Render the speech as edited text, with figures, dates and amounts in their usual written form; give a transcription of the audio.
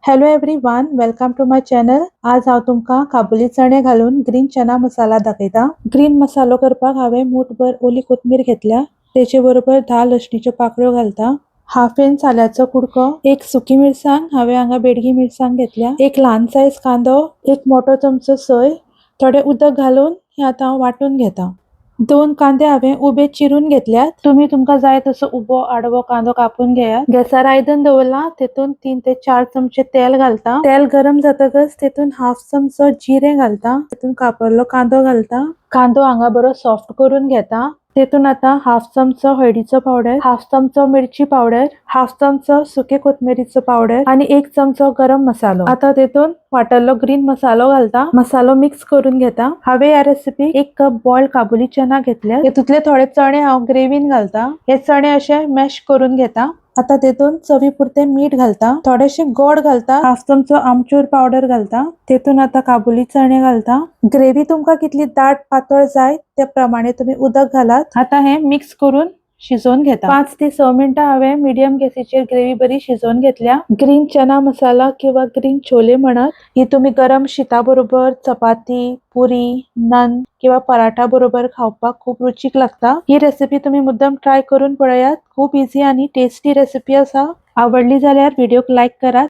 Hello everyone, welcome to my channel. आज हांव तुमकां काबुली चणे घालून ग्रीन चना मसाला दाखयता। ग्रीन मसालो करपाक हांवें मूठभर ओली कोथमीर घेतल्या, तेचे बरोबर 10 लसणीच्यो पाकळ्यो घालता, हाफ इंच आल्याचो कुडको, एक सुकी मिरसांग, हांवें हांगा बेडगी मिरसांग घेतल्या, एक ल्हान सायज कांदो, एक मोठो चमचो सोय, थोडे उदक घालून हे आता हांव वाटून घेता। 2 कांदे हांवें उबे चिरून घेतल्यात। तुम्ही तुमकां जाय तसो उबो आडवो कांदो कापून घेयात। गॅसार आयदन दवरला, तेतून 3 ते 4 चमचे तेल घालता। तेल गरम जातकच तेतून हाफ चमचो जिरें घालता, तेतून कापरलो कांदो घालता। कांदो हांगा बरो सॉफ्ट करून घेता। तेतून आता हाफ चमचो हळदीचो पावडर, हाफ चमचो मिरची पावडर, हाफ चमचो सुके कोथमिरीचो पावडर आणि 1 चमचो गरम मसालो। आता तेतून वाटल्लो ग्रीन मसालो घालता, मसालो मिक्स करून घेता। हांवें ह्या रेसिपीक 1 कप बॉइल्ड काबुली चना घेतले, हेतूंतले थोडे चणे हांव ग्रेव्हीन घालता। हे चणे अशे मॅश करून घेता। आता तेतून चवी पुरते मीठ घालता, थोडेशे गोड घालता, हाफ चमचो आमचूर पावडर घालता। तेतून आता काबुली चणे घालता। ग्रेव्ही तुमकां कितली दाट पातळ जाय त्या प्रमाणे तुम्ही उदक घालात। आता हे मिक्स करून शिजोवन घेता। 5 ते 6 मिनिटां हांवें मिडियम गॅसीचेर ग्रेव्ही बरी शिजोवन घेतल्या। ग्रीन चना मसाला किंवा ग्रीन छोले म्हणत, ही तुम्ही गरम शीता बरोबर, चपाती, पुरी, नन किंवा पराठा बरोबर खावपाक खूप रुचीक लागता। ही रेसिपी तुम्ही मुद्दाम ट्राय करून पळयात। खूप इझी आणि टेस्टी रेसिपी आसा। आवडली जाल्यार व्हिडिओक लाईक करा।